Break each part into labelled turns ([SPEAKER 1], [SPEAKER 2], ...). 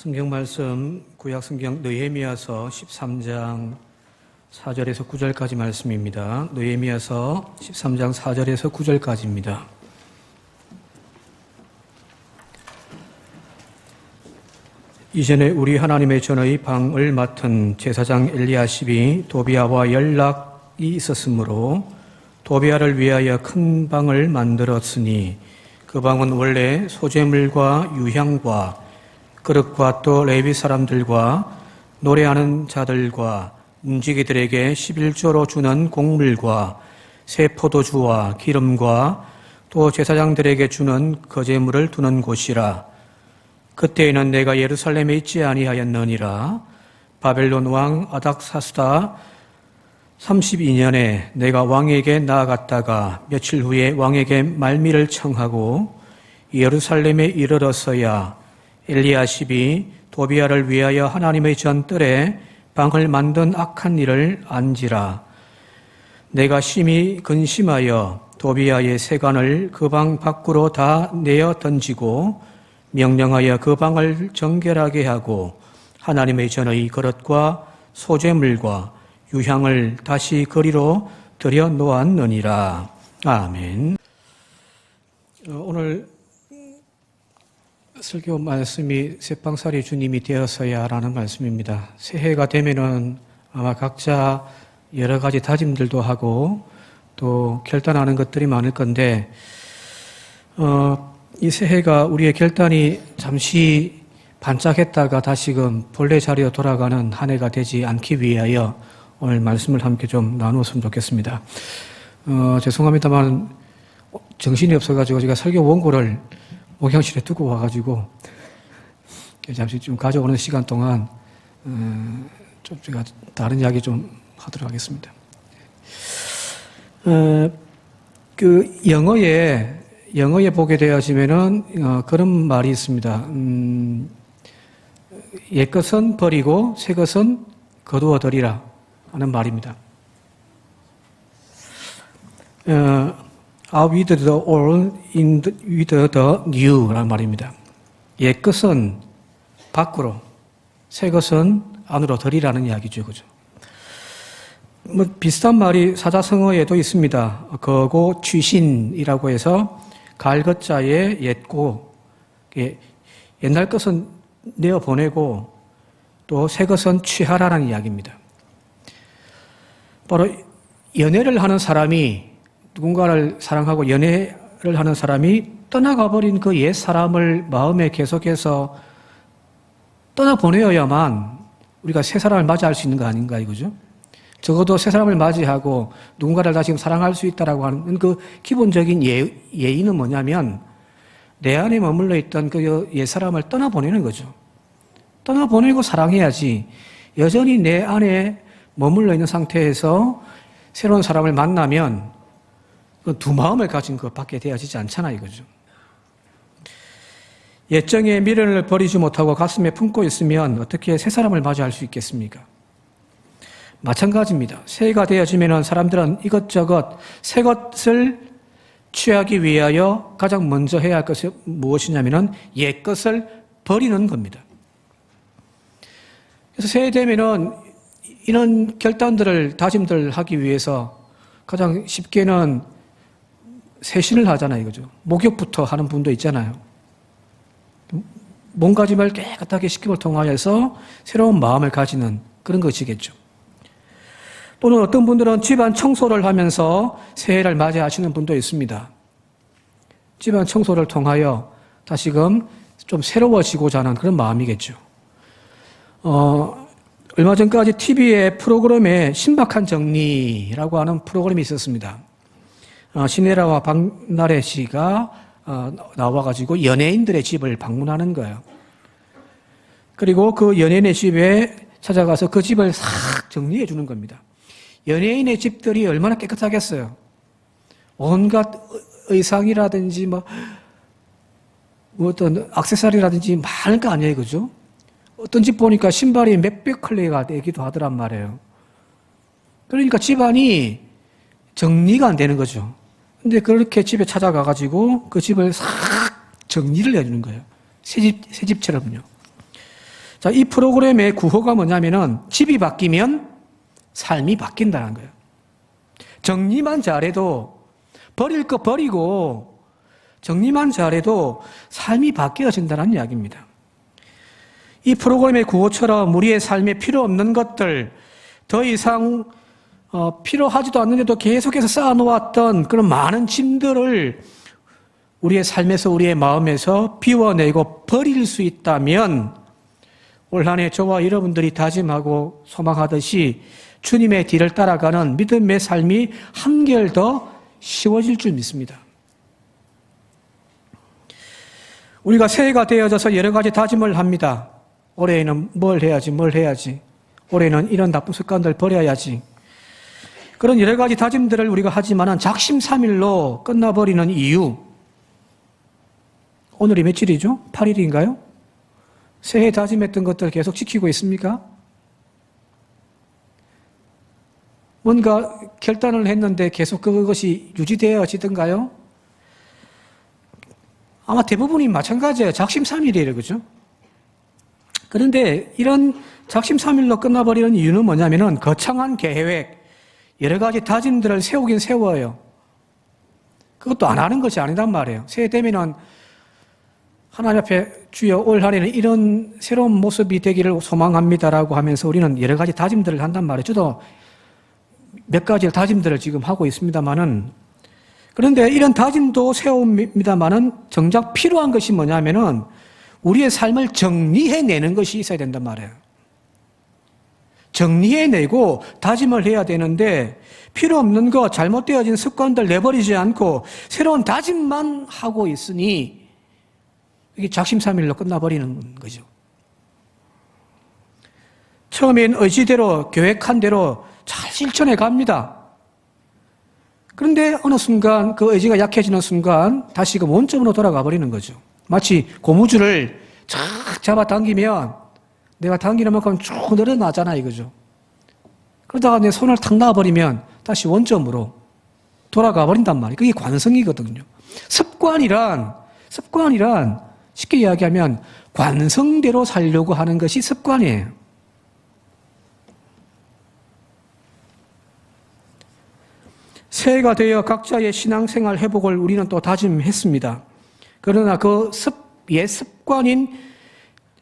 [SPEAKER 1] 성경 말씀 구약 성경 느헤미야서 13장 4절에서 9절까지 말씀입니다. 느헤미야서 13장 4절에서 9절까지입니다. 이전에 우리 하나님의 전의 방을 맡은 제사장 엘리야십이 도비아와 연락이 있었으므로 도비아를 위하여 큰 방을 만들었으니 그 방은 원래 소재물과 유향과 그릇과 또 레위 사람들과 노래하는 자들과 문지기들에게 11조로 주는 곡물과 새 포도주와 기름과 또 제사장들에게 주는 거제물을 두는 곳이라. 그때에는 내가 예루살렘에 있지 아니하였느니라. 바벨론 왕 아닥사스다 32년에 내가 왕에게 나아갔다가 며칠 후에 왕에게 말미를 청하고 예루살렘에 이르렀어야 엘리야십이 도비아를 위하여 하나님의 전뜰에 방을 만든 악한 일을 안지라. 내가 심히 근심하여 도비아의 세간을 그 방 밖으로 다 내어 던지고 명령하여 그 방을 정결하게 하고 하나님의 전의 그릇과 소재물과 유향을 다시 거리로 들여 놓았느니라. 아멘. 오늘 설교 말씀이 새방살이 주님이 되었어야라는 말씀입니다. 새해가 되면은 아마 각자 여러 가지 다짐들도 하고 또 결단하는 것들이 많을 건데, 이 새해가 우리의 결단이 잠시 반짝했다가 다시금 본래 자리로 돌아가는 한 해가 되지 않기 위하여 오늘 말씀을 함께 좀 나누었으면 좋겠습니다. 죄송합니다만 정신이 없어가지고 제가 설교 원고를 목욕실에 두고 와가지고 잠시 좀 가져오는 시간 동안 좀 제가 다른 이야기 좀 하도록 하겠습니다. 그 영어에 보게 되어지면은 그런 말이 있습니다. 옛것은 버리고 새것은 거두어들이라 하는 말입니다. Out with the old, with the new 라는 말입니다. 옛것은 밖으로, 새것은 안으로 들이라는 이야기죠. 그죠? 뭐 비슷한 말이 사자성어에도 있습니다. 거고 취신이라고 해서 갈것자의 옛고, 옛날 것은 내어보내고 또 새 것은 취하라는 이야기입니다. 바로 연애를 하는 사람이, 누군가를 사랑하고 연애를 하는 사람이 떠나가버린 그 옛 사람을 마음에 계속해서 떠나보내어야만 우리가 새 사람을 맞이할 수 있는 거 아닌가 이거죠. 적어도 새 사람을 맞이하고 누군가를 다시 사랑할 수 있다라고 하는 그 기본적인 예의는 뭐냐면 내 안에 머물러 있던 그 옛 사람을 떠나보내는 거죠. 떠나보내고 사랑해야지 여전히 내 안에 머물러 있는 상태에서 새로운 사람을 만나면 그 두 마음을 가진 것밖에 되어지지 않잖아 이거죠. 옛정의 미련을 버리지 못하고 가슴에 품고 있으면 어떻게 새 사람을 맞이할 수 있겠습니까? 마찬가지입니다. 새해가 되어지면 사람들은 이것저것 새 것을 취하기 위하여 가장 먼저 해야 할 것이 무엇이냐면 옛 것을 버리는 겁니다. 그래서 새해 되면은 이런 결단들을, 다짐들을 하기 위해서 가장 쉽게는 세신을 하잖아요, 이거죠. 목욕부터 하는 분도 있잖아요. 몸가짐을 깨끗하게 시킴을 통하여서 새로운 마음을 가지는 그런 것이겠죠. 또는 어떤 분들은 집안 청소를 하면서 새해를 맞이하시는 분도 있습니다. 집안 청소를 통하여 다시금 좀 새로워지고자 하는 그런 마음이겠죠. 얼마 전까지 TV의 프로그램에 신박한 정리라고 하는 프로그램이 있었습니다. 신혜라와 박나래 씨가 나와가지고 연예인들의 집을 방문하는 거예요. 그리고 그 연예인의 집에 찾아가서 그 집을 싹 정리해 주는 겁니다. 연예인의 집들이 얼마나 깨끗하겠어요. 온갖 의상이라든지 뭐 어떤 액세서리라든지 많을 거 아니에요, 그죠? 어떤 집 보니까 신발이 몇백 컬레가 되기도 하더란 말이에요. 그러니까 집안이 정리가 안 되는 거죠. 근데 그렇게 집에 찾아가가지고 그 집을 싹 정리를 해주는 거예요. 새 집처럼요. 자, 이 프로그램의 구호가 뭐냐면은 집이 바뀌면 삶이 바뀐다는 거예요. 정리만 잘해도, 버릴 거 버리고 정리만 잘해도 삶이 바뀌어진다는 이야기입니다. 이 프로그램의 구호처럼 우리의 삶에 필요 없는 것들, 더 이상 필요하지도 않는데도 계속해서 쌓아놓았던 그런 많은 짐들을 우리의 삶에서, 우리의 마음에서 비워내고 버릴 수 있다면 올 한 해 저와 여러분들이 다짐하고 소망하듯이 주님의 뒤를 따라가는 믿음의 삶이 한결 더 쉬워질 줄 믿습니다. 우리가 새해가 되어져서 여러 가지 다짐을 합니다. 올해에는 뭘 해야지. 올해는 이런 나쁜 습관들 버려야지. 그런 여러 가지 다짐들을 우리가 하지만은 작심삼일로 끝나버리는 이유. 오늘이 며칠이죠? 8일인가요? 새해 다짐했던 것들 계속 지키고 있습니까? 뭔가 결단을 했는데 계속 그것이 유지되어지던가요? 아마 대부분이 마찬가지예요. 작심삼일이에요. 그죠? 그런데 이런 작심삼일로 끝나버리는 이유는 뭐냐면은 거창한 계획, 여러 가지 다짐들을 세우긴 세워요. 그것도 안 하는 것이 아니단 말이에요. 새해 되면은 하나님 앞에 주여 올 한해는 이런 새로운 모습이 되기를 소망합니다라고 하면서 우리는 여러 가지 다짐들을 한단 말이에요. 저도 몇 가지 다짐들을 지금 하고 있습니다만은, 그런데 이런 다짐도 세웁니다만은 정작 필요한 것이 뭐냐면은 우리의 삶을 정리해내는 것이 있어야 된단 말이에요. 정리해내고 다짐을 해야 되는데 필요 없는 것, 잘못되어진 습관들 내버리지 않고 새로운 다짐만 하고 있으니 이게 작심삼일로 끝나버리는 거죠. 처음엔 의지대로 계획한 대로 잘 실천해 갑니다. 그런데 어느 순간 그 의지가 약해지는 순간 다시금 원점으로 돌아가 버리는 거죠. 마치 고무줄을 쫙 잡아당기면 내가 당기는 만큼 쭉 늘어나잖아 이거죠. 그러다가 내 손을 탁 놔버리면 다시 원점으로 돌아가 버린단 말이에요. 그게 관성이거든요. 습관이란 쉽게 이야기하면 관성대로 살려고 하는 것이 습관이에요. 새해가 되어 각자의 신앙생활 회복을 우리는 또 다짐했습니다. 그러나 그 옛 습관인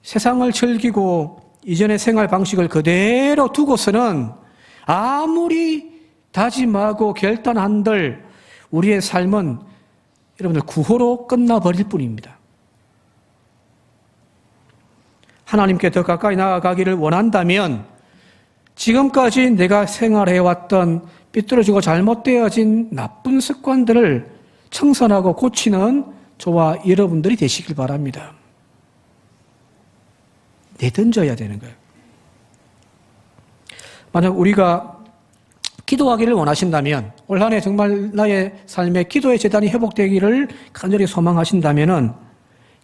[SPEAKER 1] 세상을 즐기고 이전의 생활 방식을 그대로 두고서는 아무리 다짐하고 결단한들 우리의 삶은 여러분들 구호로 끝나버릴 뿐입니다. 하나님께 더 가까이 나아가기를 원한다면 지금까지 내가 생활해왔던 삐뚤어지고 잘못되어진 나쁜 습관들을 청산하고 고치는 저와 여러분들이 되시길 바랍니다. 내던져야 되는 거예요. 만약 우리가 기도하기를 원하신다면, 올 한 해 정말 나의 삶에 기도의 재단이 회복되기를 간절히 소망하신다면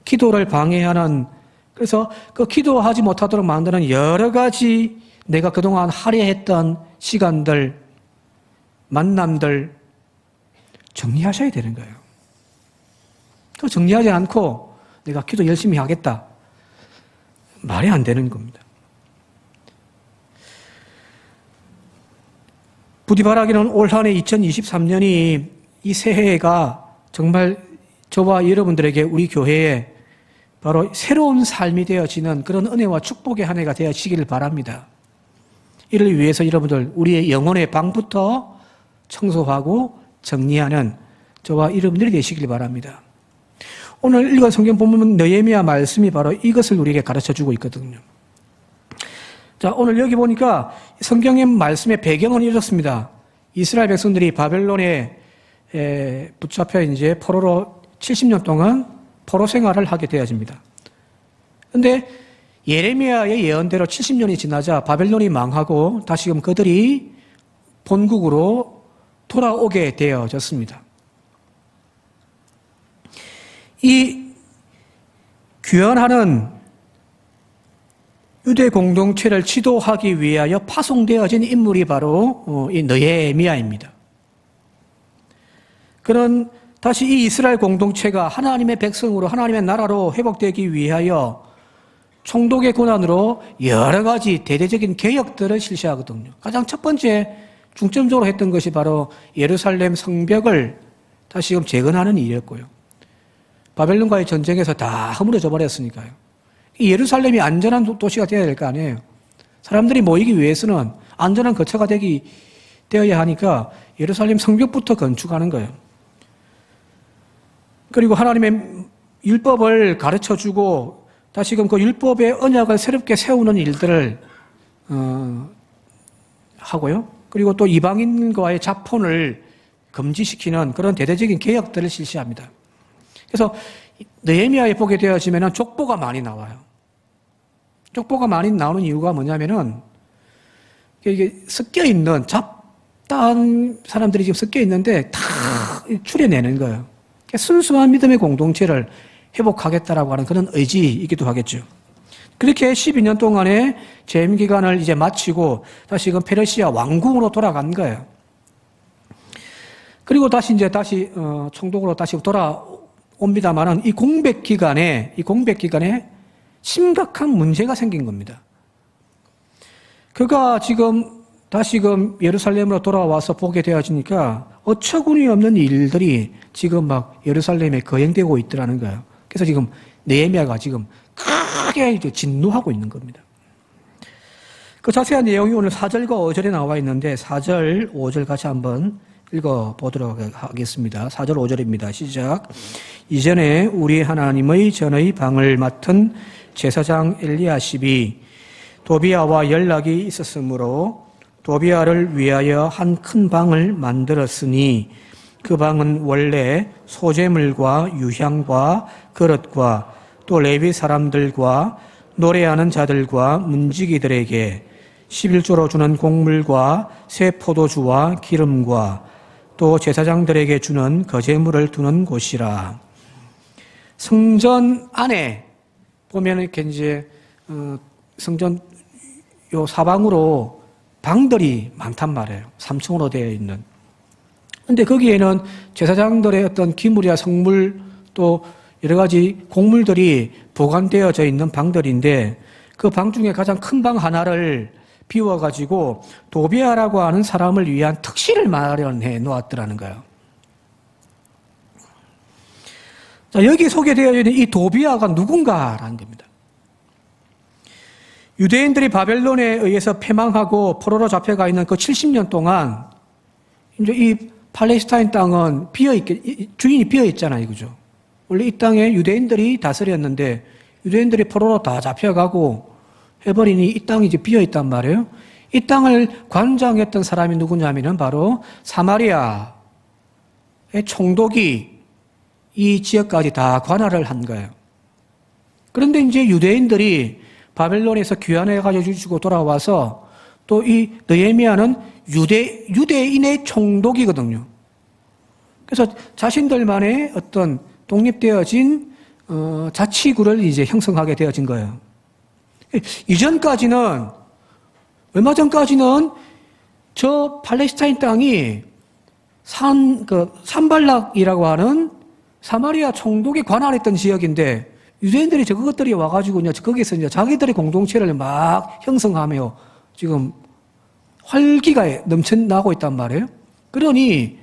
[SPEAKER 1] 기도를 방해하는, 그래서 그 기도하지 못하도록 만드는 여러 가지 내가 그동안 할애했던 시간들, 만남들 정리하셔야 되는 거예요. 또 정리하지 않고 내가 기도 열심히 하겠다. 말이 안 되는 겁니다. 부디 바라기는 올 한 해 2023년이 이 새해가 정말 저와 여러분들에게 우리 교회에 바로 새로운 삶이 되어지는 그런 은혜와 축복의 한 해가 되어지기를 바랍니다. 이를 위해서 여러분들 우리의 영혼의 방부터 청소하고 정리하는 저와 여러분들이 되시길 바랍니다. 오늘 읽은 성경 본문 느헤미야 말씀이 바로 이것을 우리에게 가르쳐주고 있거든요. 자, 오늘 여기 보니까 성경의 말씀의 배경은 이렇습니다. 이스라엘 백성들이 바벨론에 붙잡혀 이제 포로로 70년 동안 포로 생활을 하게 되어집니다. 그런데 예레미야의 예언대로 70년이 지나자 바벨론이 망하고 다시금 그들이 본국으로 돌아오게 되어졌습니다. 이 귀환하는 유대 공동체를 지도하기 위하여 파송되어진 인물이 바로 이 느헤미야입니다. 그런 다시 이 이스라엘 공동체가 하나님의 백성으로 하나님의 나라로 회복되기 위하여 총독의 권한으로 여러 가지 대대적인 개혁들을 실시하거든요. 가장 첫 번째 중점적으로 했던 것이 바로 예루살렘 성벽을 다시금 재건하는 일이었고요. 바벨론과의 전쟁에서 다 허물어져 버렸으니까요. 예루살렘이 안전한 도시가 되어야 될 거 아니에요. 사람들이 모이기 위해서는 안전한 거처가 되어야 하니까 예루살렘 성벽부터 건축하는 거예요. 그리고 하나님의 율법을 가르쳐주고 다시금 그 율법의 언약을 새롭게 세우는 일들을 하고요. 그리고 또 이방인과의 자폰을 금지시키는 그런 대대적인 개혁들을 실시합니다. 그래서 느헤미야에 보게 되어지면 족보가 많이 나와요. 족보가 많이 나오는 이유가 뭐냐면은 이게 섞여 있는 잡다한 사람들이 지금 섞여 있는데 다 추려내는 거예요. 순수한 믿음의 공동체를 회복하겠다라고 하는 그런 의지이기도 하겠죠. 그렇게 12년 동안의 재임 기간을 이제 마치고 다시금 페르시아 왕궁으로 돌아간 거예요. 그리고 다시 총독으로 다시 돌아옵니다만은 이 공백 기간에 심각한 문제가 생긴 겁니다. 그가 지금 다시금 예루살렘으로 돌아와서 보게 되어지니까 어처구니 없는 일들이 지금 막 예루살렘에 거행되고 있더라는 거예요. 그래서 지금 느헤미야가 지금 크게 진노하고 있는 겁니다. 그 자세한 내용이 오늘 4절과 5절에 나와 있는데 4절, 5절 같이 한번 읽어보도록 하겠습니다. 4절, 5절입니다. 시작. 이전에 우리 하나님의 전의 방을 맡은 제사장 엘리야십이 도비야와 연락이 있었으므로 도비야를 위하여 한 큰 방을 만들었으니 그 방은 원래 소재물과 유향과 그릇과 또 레위 사람들과 노래하는 자들과 문지기들에게 11조로 주는 곡물과 새 포도주와 기름과 또 제사장들에게 주는 거제물을 두는 곳이라. 성전 안에 보면 이렇게 이제 성전 요 사방으로 방들이 많단 말이에요. 3층으로 되어 있는. 근데 거기에는 제사장들의 어떤 기물이나 성물 또 여러 가지 곡물들이 보관되어져 있는 방들인데 그 방 중에 가장 큰 방 하나를 비워가지고 도비야라고 하는 사람을 위한 특실을 마련해 놓았더라는 거예요. 자, 여기 소개되어 있는 이 도비야가 누군가라는 겁니다. 유대인들이 바벨론에 의해서 패망하고 포로로 잡혀가 있는 그 70년 동안 이제 이 팔레스타인 땅은 주인이 비어 있잖아요, 그죠? 원래 이 땅에 유대인들이 다스렸는데 유대인들이 포로로 다 잡혀가고 해버리니 이 땅이 이제 비어 있단 말이에요. 이 땅을 관장했던 사람이 누구냐면은 바로 사마리아의 총독이 이 지역까지 다 관할을 한 거예요. 그런데 이제 유대인들이 바벨론에서 귀환해가지고 주시고 돌아와서 또 이 느헤미야는 유대인의 총독이거든요. 그래서 자신들만의 어떤 독립되어진 자치구를 이제 형성하게 되어진 거예요. 얼마 전까지는 저 팔레스타인 땅이 산발락이라고 하는 사마리아 총독이 관할했던 지역인데 유대인들이 저것들이 와가지고 거기서 이제 자기들의 공동체를 막 형성하며 지금 활기가 넘쳐나고 있단 말이에요. 그러니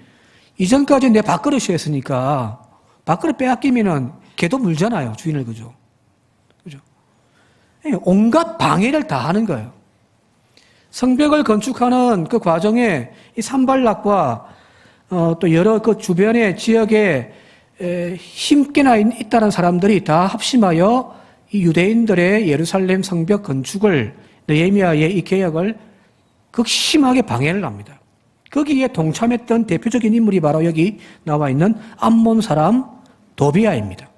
[SPEAKER 1] 이전까지 내 밥그릇이었으니까 밥그릇 빼앗기면은 개도 물잖아요, 주인을. 그죠? 온갖 방해를 다 하는 거예요. 성벽을 건축하는 그 과정에 이 산발락과 또 여러 그 주변의 지역에 힘께나 있다는 사람들이 다 합심하여 이 유대인들의 예루살렘 성벽 건축을 느헤미야의 이 개혁을 극심하게 방해를 합니다. 거기에 동참했던 대표적인 인물이 바로 여기 나와 있는 암몬 사람 도비야입니다.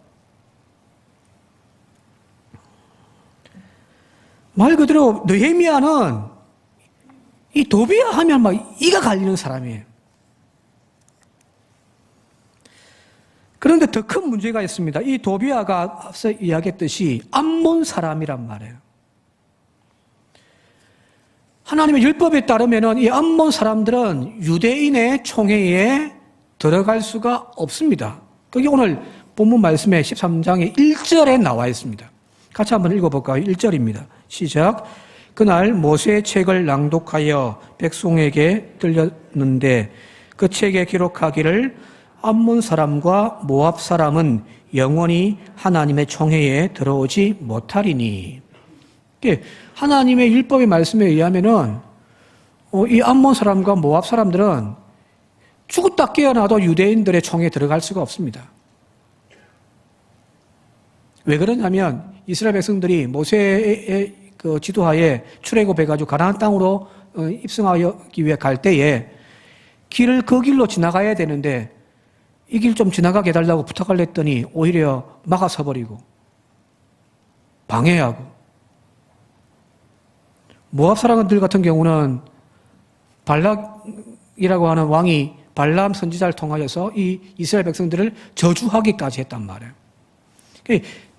[SPEAKER 1] 말 그대로 느헤미야는 이 도비야 하면 막 이가 갈리는 사람이에요. 그런데 더 큰 문제가 있습니다. 이 도비야가 앞서 이야기했듯이 암몬 사람이란 말이에요. 하나님의 율법에 따르면 이 암몬 사람들은 유대인의 총회에 들어갈 수가 없습니다. 그게 오늘 본문 말씀의 13장의 1절에 나와 있습니다. 같이 한번 읽어볼까요? 1절입니다. 시작. 그날 모세의 책을 낭독하여 백성에게 들렸는데 그 책에 기록하기를 암몬 사람과 모압 사람은 영원히 하나님의 총회에 들어오지 못하리니. 하나님의 율법의 말씀에 의하면은 이 암몬 사람과 모압 사람들은 죽었다 깨어나도 유대인들의 총회에 들어갈 수가 없습니다. 왜 그러냐면 이스라엘 백성들이 모세의 그 지도하에 출애굽해가지고 가나안 땅으로 입성하기 위해 갈 때에 길을 그 길로 지나가야 되는데 이 길 좀 지나가게 해달라고 부탁을 했더니 오히려 막아서버리고 방해하고, 모압 사람들 같은 경우는 발락이라고 하는 왕이 발람 선지자를 통하여서 이 이스라엘 백성들을 저주하기까지 했단 말이에요.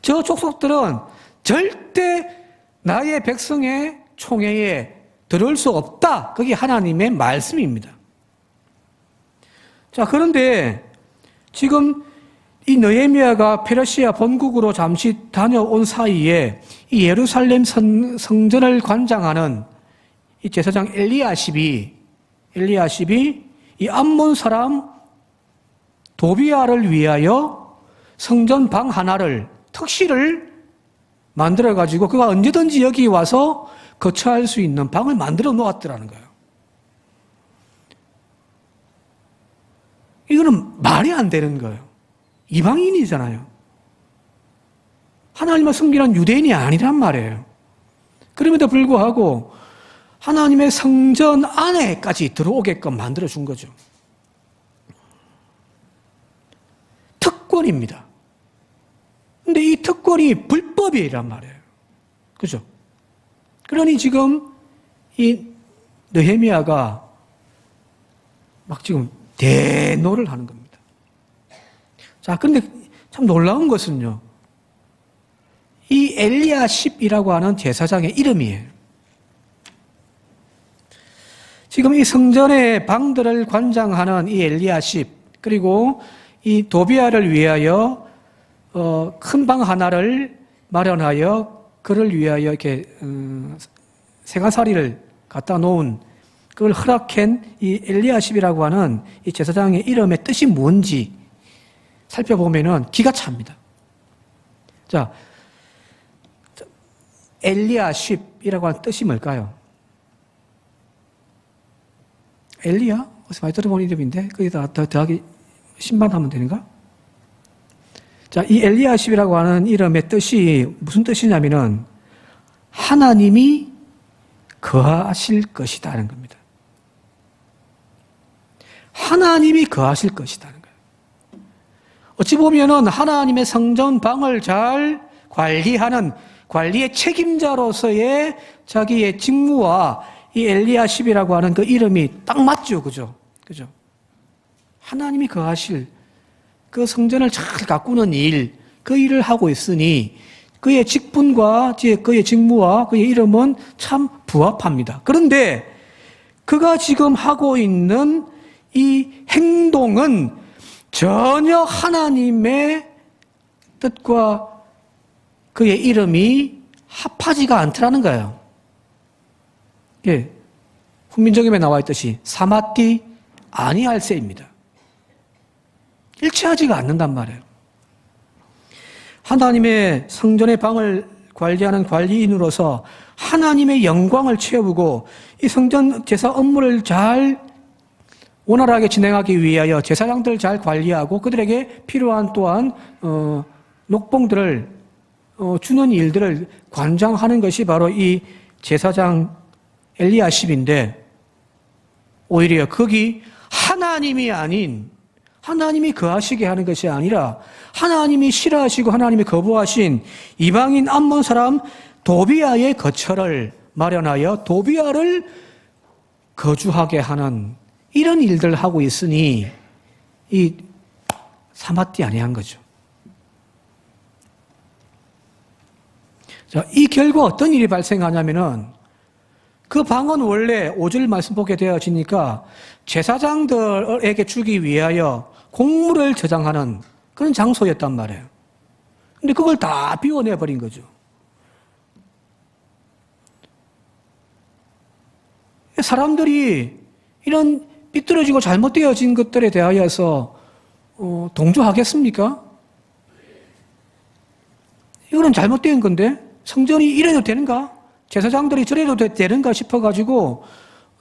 [SPEAKER 1] 저 족속들은 절대 나의 백성의 총회에 들어올 수 없다. 그게 하나님의 말씀입니다. 자, 그런데 지금 이 느헤미야가 페르시아 본국으로 잠시 다녀온 사이에 이 예루살렘 성전을 관장하는 이 제사장 엘리야십이 이 암몬 사람 도비야를 위하여 성전 방 하나를, 특실을 만들어가지고 그가 언제든지 여기 와서 거처할 수 있는 방을 만들어 놓았더라는 거예요. 이거는 말이 안 되는 거예요. 이방인이잖아요. 하나님을 섬기는 유대인이 아니란 말이에요. 그럼에도 불구하고 하나님의 성전 안에까지 들어오게끔 만들어준 거죠. 특권입니다. 근데 이 특권이 불법이란 말이에요. 그죠? 그러니 지금 이 느헤미야가 막 지금 대노를 하는 겁니다. 자, 근데 참 놀라운 것은요, 이 엘리야십이라고 하는 제사장의 이름이에요. 지금 이 성전의 방들을 관장하는 이 엘리야십, 그리고 이 도비야를 위하여 큰 방 하나를 마련하여 그를 위하여 이렇게 생아사리를 갖다 놓은, 그걸 허락한 이 엘리야십이라고 하는 이 제사장의 이름의 뜻이 뭔지 살펴보면은 기가 찹니다. 자, 엘리야십이라고 하는 뜻이 뭘까요? 엘리야? 어디서 많이 들어본 이름인데 거기다 더하기 10만 하면 되는가? 자, 이 엘리야십이라고 하는 이름의 뜻이 무슨 뜻이냐면은 하나님이 거하실 것이다는 겁니다. 하나님이 거하실 것이다는 거예요. 어찌 보면은 하나님의 성전방을 잘 관리하는 관리의 책임자로서의 자기의 직무와 이 엘리야십이라고 하는 그 이름이 딱 맞죠. 그죠? 그죠? 하나님이 거하실 그 성전을 잘 가꾸는 일, 그 일을 하고 있으니 그의 직분과 그의 직무와 그의 이름은 참 부합합니다. 그런데 그가 지금 하고 있는 이 행동은 전혀 하나님의 뜻과 그의 이름이 합하지가 않더라는 거예요. 예, 훈민정음에 나와 있듯이 사마띠 아니할세입니다. 일치하지가 않는단 말이에요. 하나님의 성전의 방을 관리하는 관리인으로서 하나님의 영광을 채우고 이 성전 제사 업무를 잘 원활하게 진행하기 위하여 제사장들을 잘 관리하고 그들에게 필요한 또한 녹봉들을 주는 일들을 관장하는 것이 바로 이 제사장 엘리야십인데, 오히려 거기 하나님이 아닌, 하나님이 거하시게 하는 것이 아니라 하나님이 싫어하시고 하나님이 거부하신 이방인 암몬 사람 도비야의 거처를 마련하여 도비야를 거주하게 하는 이런 일들을 하고 있으니 이 사마띠 아니한 거죠. 자, 이 결과 어떤 일이 발생하냐면은 그 방은 원래 5절 말씀 보게 되어지니까 제사장들에게 주기 위하여 곡물을 저장하는 그런 장소였단 말이에요. 근데 그걸 다 비워내버린 거죠. 사람들이 이런 삐뚤어지고 잘못되어진 것들에 대하여서 동조하겠습니까? 이거는 잘못된 건데 성전이 이래도 되는가? 제사장들이 저래도 되는가 싶어가지고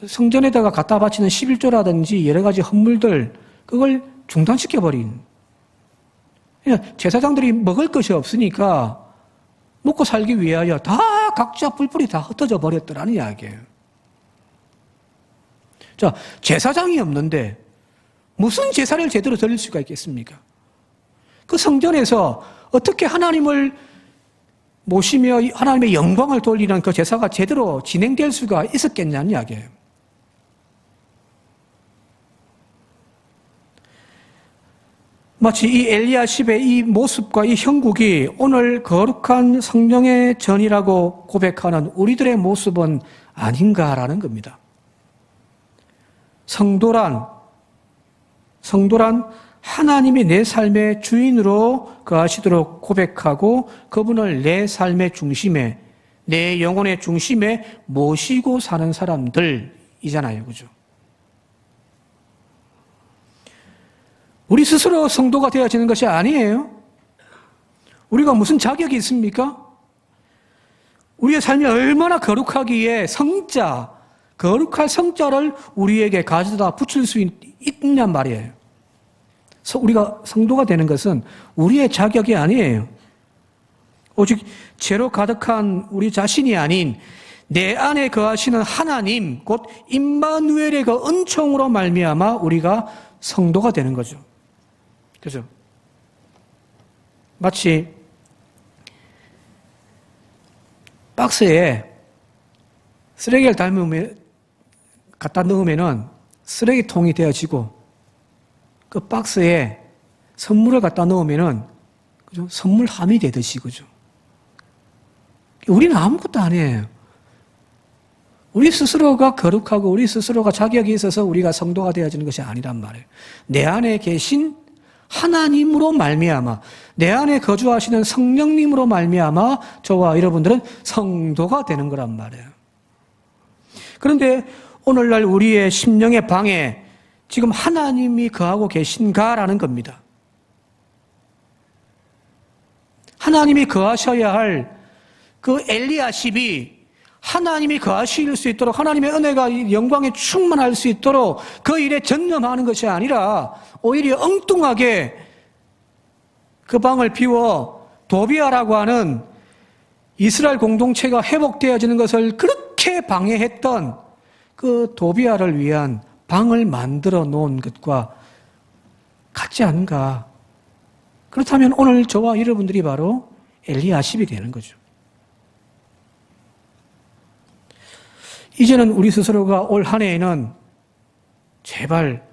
[SPEAKER 1] 성전에다가 갖다 바치는 11조라든지 여러 가지 헌물들 그걸 중단시켜버린. 제사장들이 먹을 것이 없으니까 먹고 살기 위하여 다 각자 뿔뿔이 다 흩어져 버렸더라는 이야기예요. 자, 제사장이 없는데 무슨 제사를 제대로 드릴 수가 있겠습니까? 그 성전에서 어떻게 하나님을 모시며 하나님의 영광을 돌리는 그 제사가 제대로 진행될 수가 있었겠냐는 이야기예요. 마치 이 엘리야십의 이 모습과 이 형국이 오늘 거룩한 성령의 전이라고 고백하는 우리들의 모습은 아닌가라는 겁니다. 성도란 하나님이 내 삶의 주인으로 거하시도록 고백하고 그분을 내 삶의 중심에, 내 영혼의 중심에 모시고 사는 사람들이잖아요. 그죠? 우리 스스로 성도가 되어지는 것이 아니에요. 우리가 무슨 자격이 있습니까? 우리의 삶이 얼마나 거룩하기에 거룩할 성자를 우리에게 가져다 붙일 수 있냔 말이에요. 우리가 성도가 되는 것은 우리의 자격이 아니에요. 오직 죄로 가득한 우리 자신이 아닌 내 안에 거하시는 하나님, 곧 임마누엘의 그 은총으로 말미암아 우리가 성도가 되는 거죠. 그죠? 마치 박스에 쓰레기를 갖다 넣으면은 쓰레기통이 되어지고 그 박스에 선물을 갖다 넣으면은 그죠? 선물함이 되듯이 그죠? 우리는 아무것도 아니에요. 우리 스스로가 거룩하고 우리 스스로가 자격이 있어서 우리가 성도가 되어지는 것이 아니란 말이에요. 내 안에 계신 하나님으로 말미암아, 내 안에 거주하시는 성령님으로 말미암아 저와 여러분들은 성도가 되는 거란 말이에요. 그런데 오늘날 우리의 심령의 방에 지금 하나님이 거하고 계신가라는 겁니다. 하나님이 거하셔야 할 그 엘리야십이 하나님이 거하실 수 있도록 하나님의 은혜가 영광에 충만할 수 있도록 그 일에 전념하는 것이 아니라 오히려 엉뚱하게 그 방을 비워 도비아라고 하는 이스라엘 공동체가 회복되어지는 것을 그렇게 방해했던 그 도비아를 위한 방을 만들어 놓은 것과 같지 않은가. 그렇다면 오늘 저와 여러분들이 바로 엘리야십이 되는 거죠. 이제는 우리 스스로가 올 한 해에는 제발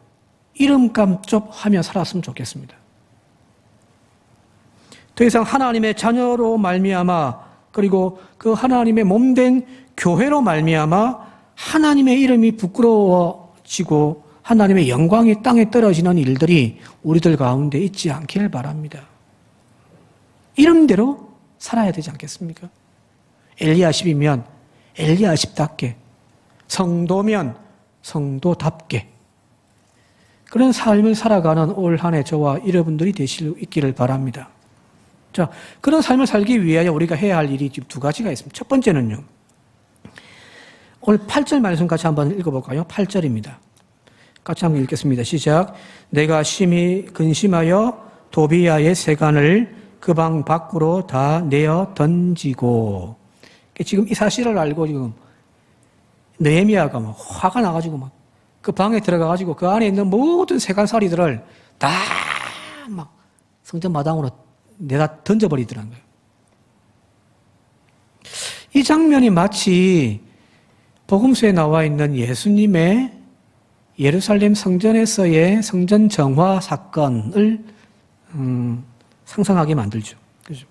[SPEAKER 1] 이름값 좀 하며 살았으면 좋겠습니다. 더 이상 하나님의 자녀로 말미암아 그리고 그 하나님의 몸된 교회로 말미암아 하나님의 이름이 부끄러워지고 하나님의 영광이 땅에 떨어지는 일들이 우리들 가운데 있지 않기를 바랍니다. 이름대로 살아야 되지 않겠습니까? 엘리야십이면 엘리야십답게, 성도면 성도답게 그런 삶을 살아가는 올 한 해 저와 여러분들이 되실 수 있기를 바랍니다. 자, 그런 삶을 살기 위하여 우리가 해야 할 일이 두 가지가 있습니다. 첫 번째는요. 오늘 8절 말씀 같이 한번 읽어볼까요? 8절입니다. 같이 한번 읽겠습니다. 시작. 내가 심히 근심하여 도비야의 세간을 그 방 밖으로 다 내어 던지고. 지금 이 사실을 알고 지금 느헤미야가 막 화가 나가지고 막 그 방에 들어가가지고 그 안에 있는 모든 세간살이들을 다 막 성전 마당으로 내다 던져버리더라는 거예요. 이 장면이 마치 복음서에 나와 있는 예수님의 예루살렘 성전에서의 성전 정화 사건을 상상하게 만들죠. 그죠?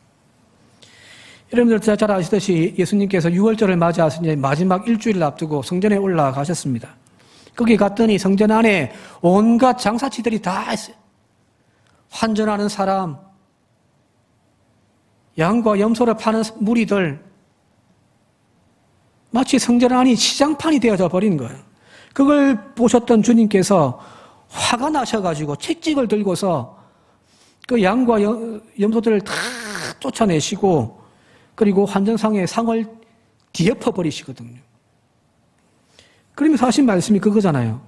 [SPEAKER 1] 여러분들 잘 아시듯이 예수님께서 6월절을 맞이해서 마지막 일주일을 앞두고 성전에 올라가셨습니다. 거기 갔더니 성전 안에 온갖 장사치들이 다 있어요. 환전하는 사람, 양과 염소를 파는 무리들, 마치 성전 안이 시장판이 되어져 버린 거예요. 그걸 보셨던 주님께서 화가 나셔가지고 채찍을 들고서 그 양과 염소들을 다 쫓아내시고 그리고 환전상의 상을 뒤엎어 버리시거든요. 그러면서 하신 말씀이 그거잖아요.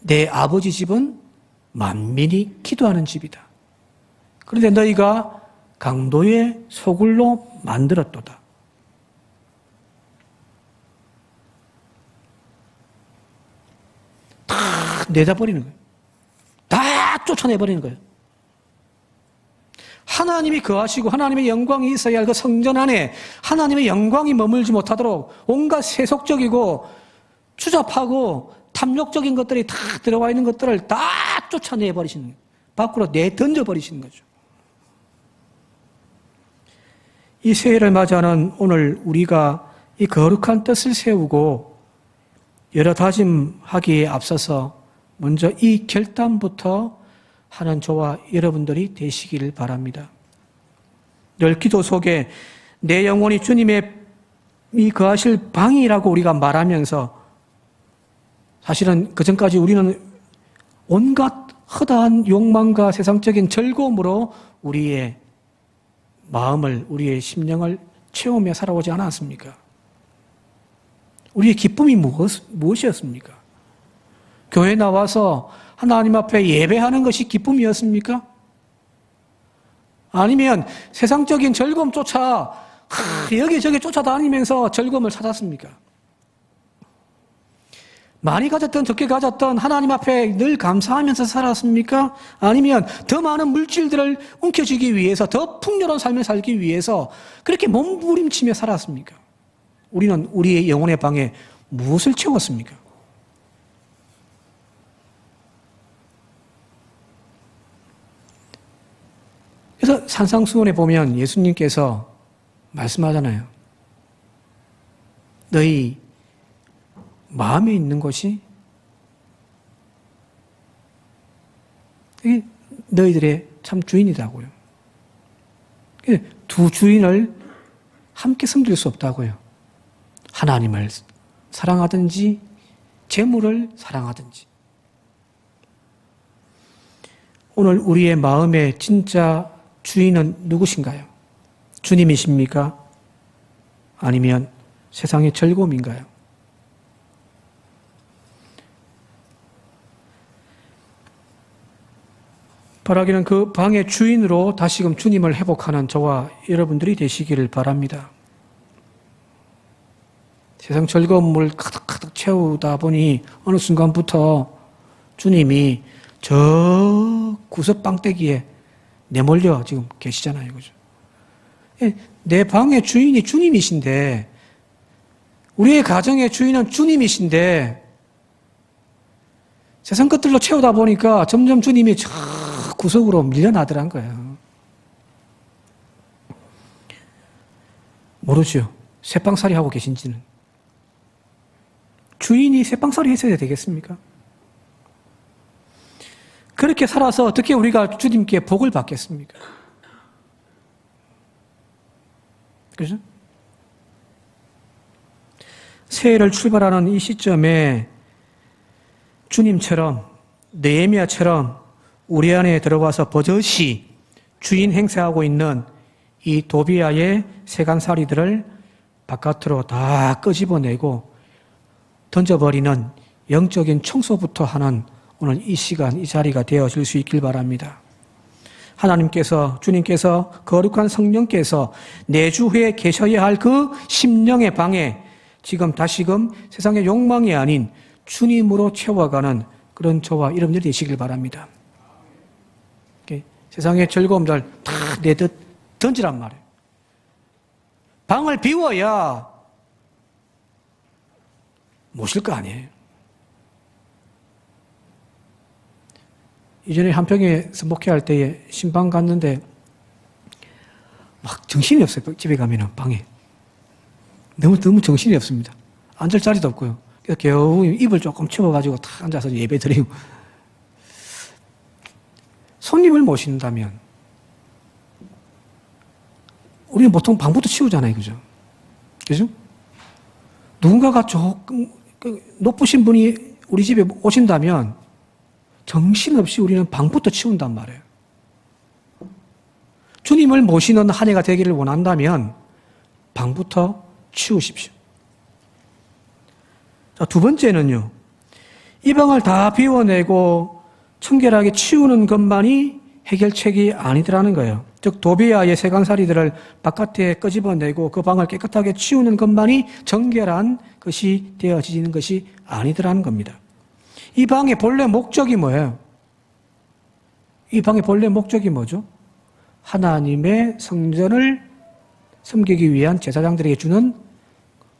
[SPEAKER 1] 내 아버지 집은 만민이 기도하는 집이다. 그런데 너희가 강도의 소굴로 만들었도다. 다 내다버리는 거예요. 다 쫓아내버리는 거예요. 하나님이 거하시고 하나님의 영광이 있어야 할 그 성전 안에 하나님의 영광이 머물지 못하도록 온갖 세속적이고 추잡하고 탐욕적인 것들이 다 들어와 있는 것들을 다 쫓아내버리시는 거예요. 밖으로 내던져버리시는 거죠. 이 새해를 맞이하는 오늘 우리가 이 거룩한 뜻을 세우고 여러 다짐하기에 앞서서 먼저 이 결단부터 하는 저와 여러분들이 되시기를 바랍니다. 늘 기도 속에 내 영혼이 주님의 이 거하실 방이라고 우리가 말하면서 사실은 그전까지 우리는 온갖 허다한 욕망과 세상적인 즐거움으로 우리의 마음을, 우리의 심령을 채우며 살아오지 않았습니까? 우리의 기쁨이 무엇이었습니까? 교회 나와서 하나님 앞에 예배하는 것이 기쁨이었습니까? 아니면 세상적인 즐거움 쫓아 여기저기 쫓아다니면서 즐거움을 찾았습니까? 많이 가졌던 적게 가졌던 하나님 앞에 늘 감사하면서 살았습니까? 아니면 더 많은 물질들을 움켜쥐기 위해서 더 풍요로운 삶을 살기 위해서 그렇게 몸부림치며 살았습니까? 우리는 우리의 영혼의 방에 무엇을 채웠습니까? 그래서 산상수훈에 보면 예수님께서 말씀하잖아요. 너희 마음에 있는 것이 너희들의 참 주인이라고요. 두 주인을 함께 섬길 수 없다고요. 하나님을 사랑하든지 재물을 사랑하든지. 오늘 우리의 마음의 진짜 주인은 누구신가요? 주님이십니까? 아니면 세상의 즐거움인가요? 바라기는 그 방의 주인으로 다시금 주님을 회복하는 저와 여러분들이 되시기를 바랍니다. 세상 즐거움을 가득가득 채우다 보니 어느 순간부터 주님이 저 구석 빵대기에 내몰려 지금 계시잖아요. 그죠? 내 방의 주인이 주님이신데, 우리의 가정의 주인은 주님이신데, 세상 것들로 채우다 보니까 점점 주님이 저 구석으로 밀려나더란 거예요. 모르죠. 새빵살이 하고 계신지는. 주인이 새빵살이 했어야 되겠습니까? 그렇게 살아서 어떻게 우리가 주님께 복을 받겠습니까? 그죠? 새해를 출발하는 이 시점에 주님처럼, 느헤미야처럼 우리 안에 들어와서 버젓이 주인 행세하고 있는 이 도비아의 세간살이들을 바깥으로 다 끄집어내고 던져버리는 영적인 청소부터 하는 오늘 이 시간, 이 자리가 되어질 수 있길 바랍니다. 하나님께서, 주님께서, 거룩한 성령께서 내주 후에 계셔야 할 그 심령의 방에 지금 다시금 세상의 욕망이 아닌 주님으로 채워가는 그런 저와 여러분들이 되시길 바랍니다. 세상의 즐거움들 다 내듯 던지란 말이에요. 방을 비워야 모실 거 아니에요. 이전에 한평에서 목회할 때에 신방 갔는데 막 정신이 없어요. 집에 가면은 방에. 너무 정신이 없습니다. 앉을 자리도 없고요. 그래서 겨우 입을 조금 채워가지고 탁 앉아서 예배 드리고. 손님을 모신다면 우리는 보통 방부터 치우잖아요. 그죠? 그죠? 누군가가 조금 높으신 분이 우리 집에 오신다면 정신없이 우리는 방부터 치운단 말이에요. 주님을 모시는 한 해가 되기를 원한다면 방부터 치우십시오. 자, 두 번째는요. 이 방을 다 비워내고 청결하게 치우는 것만이 해결책이 아니더라는 거예요. 즉 도비아의 세간살이들을 바깥에 끄집어내고 그 방을 깨끗하게 치우는 것만이 정결한 것이 되어지는 것이 아니더라는 겁니다. 이 방의 본래 목적이 뭐예요? 이 방의 본래 목적이 뭐죠? 하나님의 성전을 섬기기 위한 제사장들에게 주는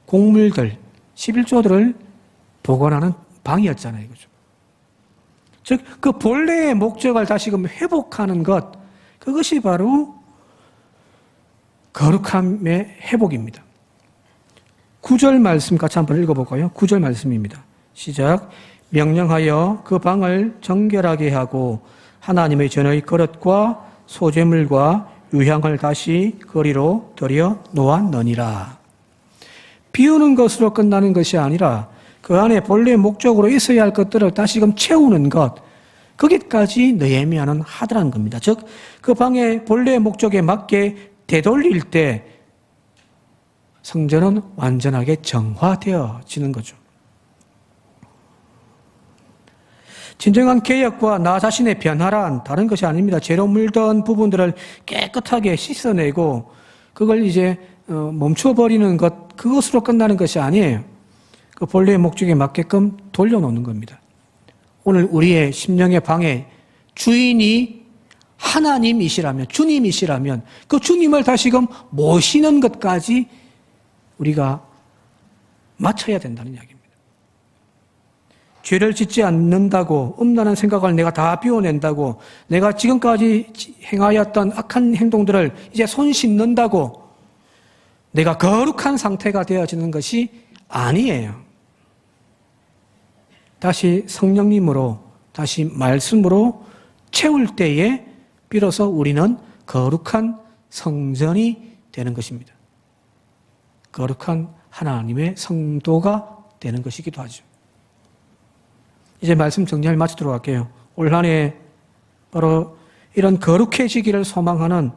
[SPEAKER 1] 곡물들, 11조들을 보관하는 방이었잖아요. 그죠? 즉, 그 본래의 목적을 다시금 회복하는 것, 그것이 바로 거룩함의 회복입니다. 9절 말씀 같이 한번 읽어볼까요? 9절 말씀입니다. 시작. 명령하여 그 방을 정결하게 하고 하나님의 전의 그릇과 소재물과 유향을 다시 거리로 들여 놓았느니라. 비우는 것으로 끝나는 것이 아니라 그 안에 본래 목적으로 있어야 할 것들을 다시금 채우는 것, 거기까지 느헤미야는 하더라는 겁니다. 즉, 그 방의 본래 목적에 맞게 되돌릴 때 성전은 완전하게 정화되어지는 거죠. 진정한 개혁과 나 자신의 변화란 다른 것이 아닙니다. 죄로 물든 부분들을 깨끗하게 씻어내고 그걸 이제 멈춰버리는 것, 그것으로 끝나는 것이 아니에요. 그 본래의 목적에 맞게끔 돌려놓는 겁니다. 오늘 우리의 심령의 방의 주인이 하나님이시라면, 주님이시라면 그 주님을 다시금 모시는 것까지 우리가 맞춰야 된다는 이야기입니다. 죄를 짓지 않는다고, 음란한 생각을 내가 다 비워낸다고, 내가 지금까지 행하였던 악한 행동들을 이제 손 씻는다고 내가 거룩한 상태가 되어지는 것이 아니에요. 다시 성령님으로, 다시 말씀으로 채울 때에 비로소 우리는 거룩한 성전이 되는 것입니다. 거룩한 하나님의 성도가 되는 것이기도 하죠. 이제 말씀 정리를 마치도록 할게요. 올 한 해 바로 이런 거룩해지기를 소망하는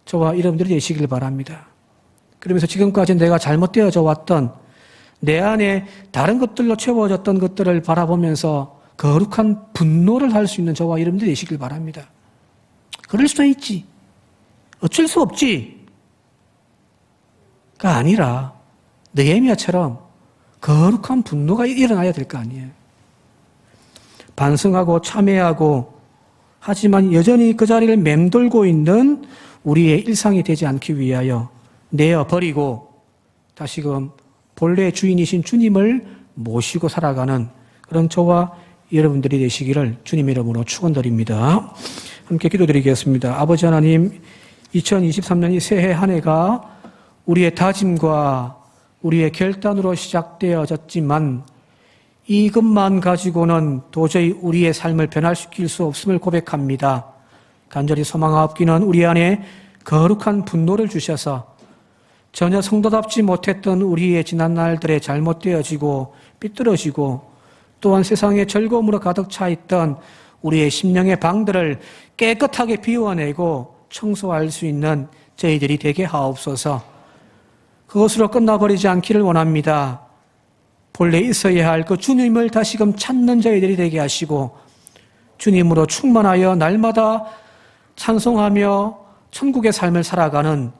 [SPEAKER 1] 저와 여러분들이 되시길 바랍니다. 그러면서 지금까지 내가 잘못되어져 왔던 내 안에 다른 것들로 채워졌던 것들을 바라보면서 거룩한 분노를 할 수 있는 저와 여러분들이 되시길 바랍니다. 그럴 수도 있지. 어쩔 수 없지. 가 아니라 느헤미야처럼 거룩한 분노가 일어나야 될 거 아니에요. 반성하고 참회하고 하지만 여전히 그 자리를 맴돌고 있는 우리의 일상이 되지 않기 위하여 내어버리고 다시금 본래 주인이신 주님을 모시고 살아가는 그런 저와 여러분들이 되시기를 주님의 이름으로 축원드립니다. 함께 기도드리겠습니다. 아버지 하나님, 2023년 이 새해 한 해가 우리의 다짐과 우리의 결단으로 시작되어졌지만 이것만 가지고는 도저히 우리의 삶을 변화시킬 수 없음을 고백합니다. 간절히 소망하옵기는 우리 안에 거룩한 분노를 주셔서 전혀 성도답지 못했던 우리의 지난 날들에 잘못되어지고 삐뚤어지고 또한 세상의 즐거움으로 가득 차 있던 우리의 심령의 방들을 깨끗하게 비워내고 청소할 수 있는 저희들이 되게 하옵소서. 그것으로 끝나버리지 않기를 원합니다. 본래 있어야 할 그 주님을 다시금 찾는 저희들이 되게 하시고 주님으로 충만하여 날마다 찬송하며 천국의 삶을 살아가는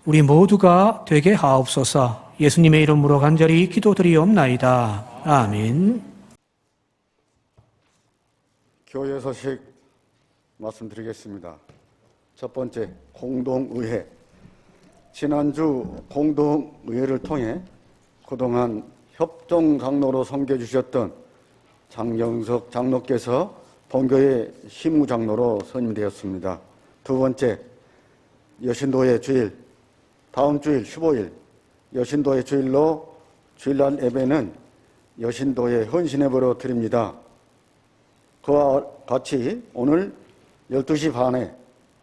[SPEAKER 1] 우리 모두가 되게 하옵소서. 예수님의 이름으로 간절히 기도드리옵나이다. 아멘.
[SPEAKER 2] 교회 소식 말씀드리겠습니다. 첫 번째, 공동의회. 지난주 공동의회를 통해 그동안 협동장로로 섬겨주셨던 장영석 장로께서 본교회 심우장로로 선임되었습니다. 두 번째, 여신도의 주일, 다음 주일 15일 여신도의 주일로 주일날 예배는 여신도의 헌신예배로 드립니다. 그와 같이 오늘 12시 반에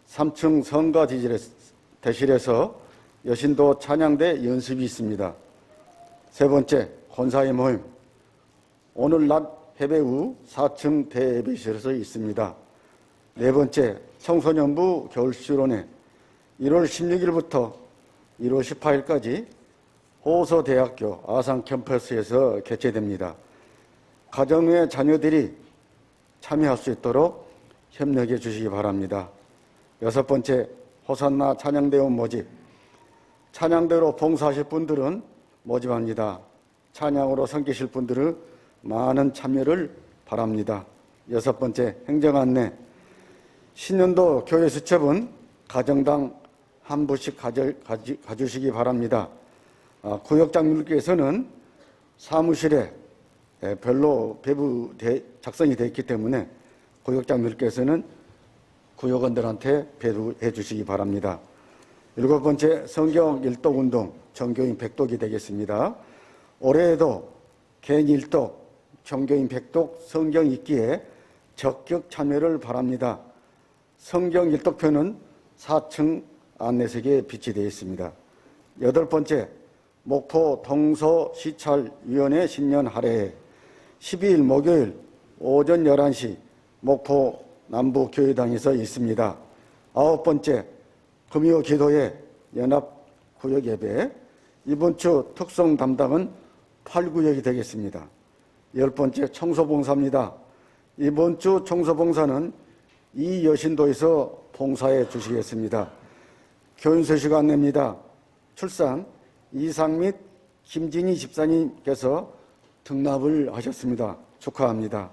[SPEAKER 2] 3층 성가대실에서 여신도 찬양대 연습이 있습니다. 세 번째, 권사의 모임. 오늘 낮 해배후 4층 대예배실에서 있습니다. 네 번째, 청소년부 겨울실온회 1월 16일부터 1월 18일까지 호서대학교 아산 캠퍼스에서 개최됩니다. 가정의 자녀들이 참여할 수 있도록 협력해 주시기 바랍니다. 여섯 번째, 호산나 찬양대원 모집. 찬양대로 봉사하실 분들은 모집합니다. 찬양으로 섬기실 분들은 많은 참여를 바랍니다. 여섯 번째, 행정안내. 신년도 교회 수첩은 가정당 한 부씩 가주시기 바랍니다. 구역장님께서는 사무실에 별로 작성이 되어 있기 때문에 구역장님께서는 구역원들한테 배부해 주시기 바랍니다. 일곱 번째, 성경 일독운동 전교인 100독이 되겠습니다. 올해에도 개인 일독, 전교인 100독 성경 읽기에 적극 참여를 바랍니다. 성경 일독표는 4층 안내석에 비치되어 있습니다. 여덟 번째, 목포 동서시찰위원회 신년 할애회 12일 목요일 오전 11시 목포 남부교회당에서 있습니다. 아홉 번째, 금요 기도회 연합구역 예배. 이번 주 특성 담당은 8구역이 되겠습니다. 열 번째, 청소봉사입니다. 이번 주 청소봉사는 이 여신도에서 봉사해 주시겠습니다. 교인 소식 안내입니다. 출산 이상및 김진희 집사님께서 등납을 하셨습니다. 축하합니다.